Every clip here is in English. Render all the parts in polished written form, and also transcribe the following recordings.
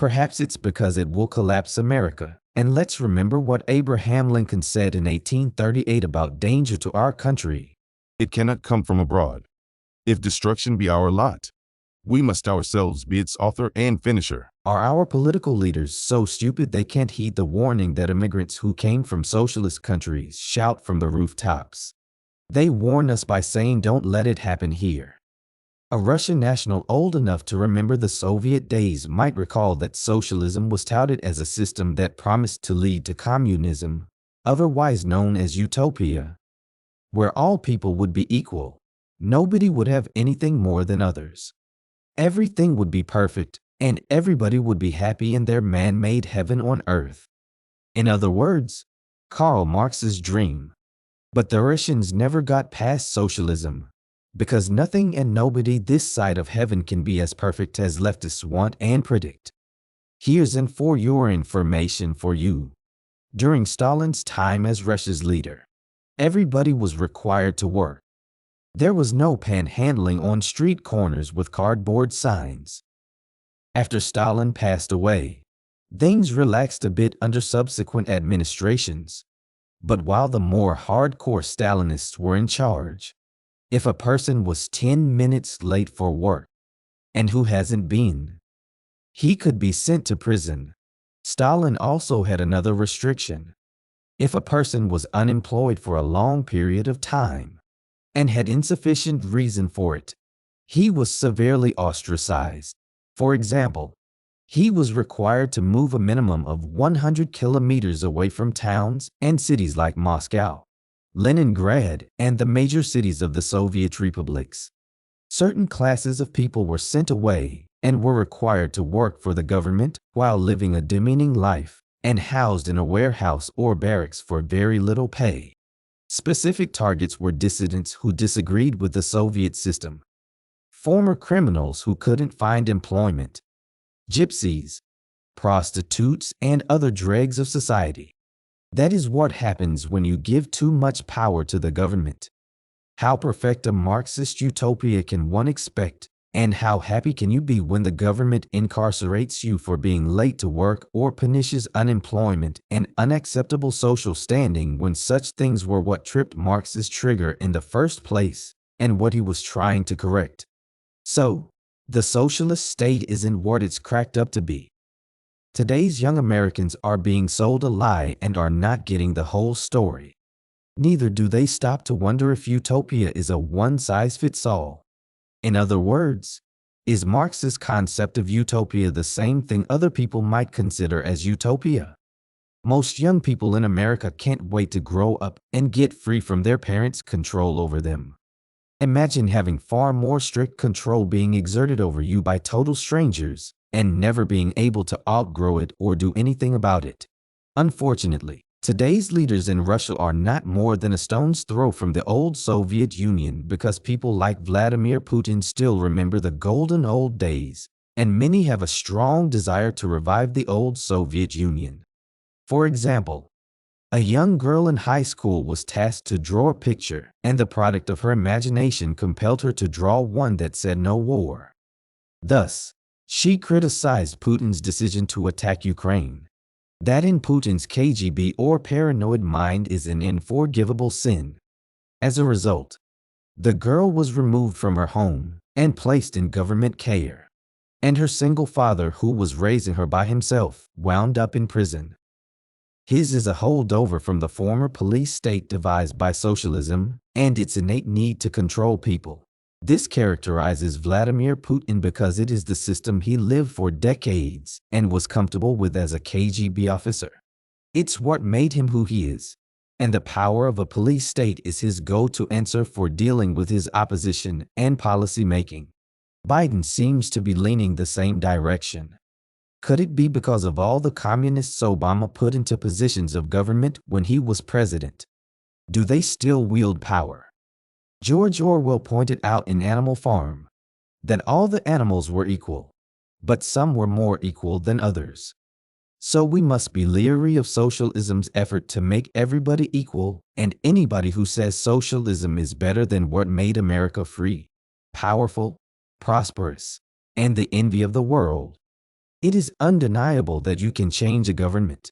Perhaps it's because it will collapse America. And let's remember what Abraham Lincoln said in 1838 about danger to our country. It cannot come from abroad. If destruction be our lot, we must ourselves be its author and finisher. Are our political leaders so stupid they can't heed the warning that immigrants who came from socialist countries shout from the rooftops? They warn us by saying don't let it happen here. A Russian national old enough to remember the Soviet days might recall that socialism was touted as a system that promised to lead to communism, otherwise known as utopia, where all people would be equal. Nobody would have anything more than others. Everything would be perfect, and everybody would be happy in their man-made heaven on earth. In other words, Karl Marx's dream. But the Russians never got past socialism, because nothing and nobody this side of heaven can be as perfect as leftists want and predict. Here's and for your information for you. During Stalin's time as Russia's leader, everybody was required to work. There was no panhandling on street corners with cardboard signs. After Stalin passed away, things relaxed a bit under subsequent administrations. But while the more hardcore Stalinists were in charge, if a person was 10 minutes late for work, and who hasn't been, he could be sent to prison. Stalin also had another restriction. If a person was unemployed for a long period of time, and had insufficient reason for it, he was severely ostracized. For example, he was required to move a minimum of 100 kilometers away from towns and cities like Moscow, Leningrad, and the major cities of the Soviet republics. Certain classes of people were sent away and were required to work for the government while living a demeaning life and housed in a warehouse or barracks for very little pay. Specific targets were dissidents who disagreed with the Soviet system, former criminals who couldn't find employment, gypsies, prostitutes, and other dregs of society. That is what happens when you give too much power to the government. How perfect a Marxist utopia can one expect, and how happy can you be when the government incarcerates you for being late to work or punishes unemployment and unacceptable social standing when such things were what tripped Marx's trigger in the first place and what he was trying to correct? So, the socialist state isn't what it's cracked up to be. Today's young Americans are being sold a lie and are not getting the whole story. Neither do they stop to wonder if utopia is a one-size-fits-all. In other words, is Marx's concept of utopia the same thing other people might consider as utopia? Most young people in America can't wait to grow up and get free from their parents' control over them. Imagine having far more strict control being exerted over you by total strangers and never being able to outgrow it or do anything about it. Unfortunately, today's leaders in Russia are not more than a stone's throw from the old Soviet Union because people like Vladimir Putin still remember the golden old days, and many have a strong desire to revive the old Soviet Union. For example, a young girl in high school was tasked to draw a picture, and the product of her imagination compelled her to draw one that said no war. Thus, she criticized Putin's decision to attack Ukraine. That in Putin's KGB or paranoid mind is an unforgivable sin. As a result, the girl was removed from her home and placed in government care, and her single father, who was raising her by himself, wound up in prison. His is a holdover from the former police state devised by socialism and its innate need to control people. This characterizes Vladimir Putin because it is the system he lived for decades and was comfortable with as a KGB officer. It's what made him who he is, and the power of a police state is his go-to answer for dealing with his opposition and policy making. Biden seems to be leaning the same direction. Could it be because of all the communists Obama put into positions of government when he was president? Do they still wield power? George Orwell pointed out in Animal Farm that all the animals were equal, but some were more equal than others. So we must be leery of socialism's effort to make everybody equal, and anybody who says socialism is better than what made America free, powerful, prosperous, and the envy of the world It is undeniable that you can change a government,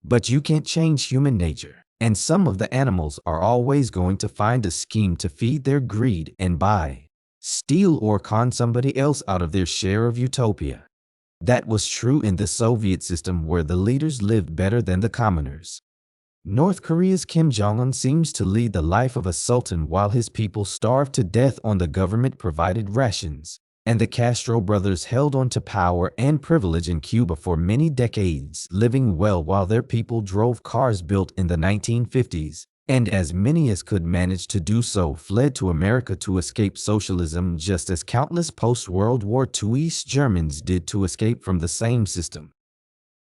but you can't change human nature. And some of the animals are always going to find a scheme to feed their greed and buy, steal, or con somebody else out of their share of utopia. That was true in the Soviet system, where the leaders lived better than the commoners. North Korea's Kim Jong-un seems to lead the life of a sultan while his people starve to death on the government-provided rations. And the Castro brothers held on to power and privilege in Cuba for many decades, living well while their people drove cars built in the 1950s. And as many as could manage to do so fled to America to escape socialism, just as countless post-World War II East Germans did to escape from the same system.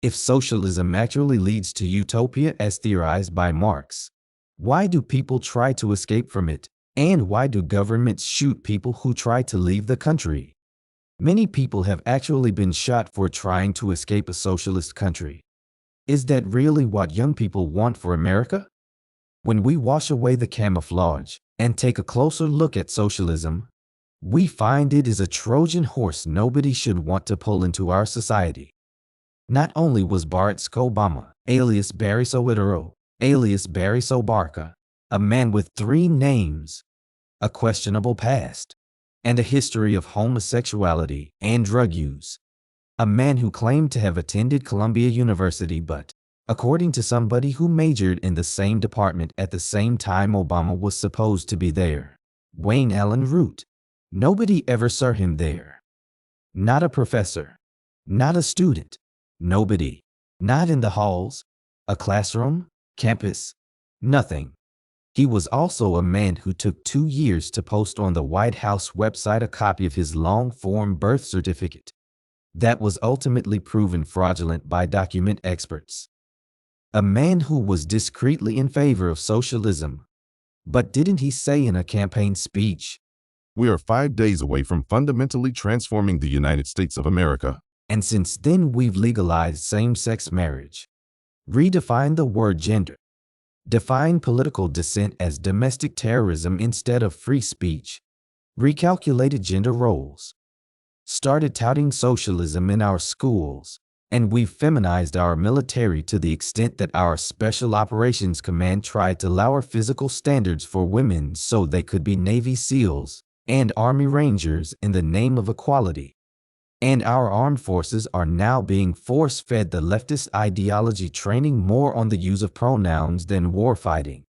If socialism actually leads to utopia as theorized by Marx, why do people try to escape from it? And why do governments shoot people who try to leave the country? Many people have actually been shot for trying to escape a socialist country. Is that really what young people want for America? When we wash away the camouflage and take a closer look at socialism, we find it is a Trojan horse nobody should want to pull into our society. Not only was Barack Obama, alias Barry Soetoro, alias Barry Sobarka, a man with 3 names, a questionable past, and a history of homosexuality and drug use. A man who claimed to have attended Columbia University, but, according to somebody who majored in the same department at the same time Obama was supposed to be there, Wayne Allen Root, nobody ever saw him there. Not a professor, not a student, nobody, not in the halls, a classroom, campus, nothing. He was also a man who took 2 years to post on the White House website a copy of his long-form birth certificate. That was ultimately proven fraudulent by document experts. A man who was discreetly in favor of socialism. But didn't he say in a campaign speech, We are 5 days away from fundamentally transforming the United States of America. And since then we've legalized same-sex marriage, redefined the word gender, defined political dissent as domestic terrorism instead of free speech, recalculated gender roles, started touting socialism in our schools, and we've feminized our military to the extent that our Special Operations Command tried to lower physical standards for women so they could be Navy SEALs and Army Rangers in the name of equality. And our armed forces are now being force-fed the leftist ideology, training more on the use of pronouns than warfighting.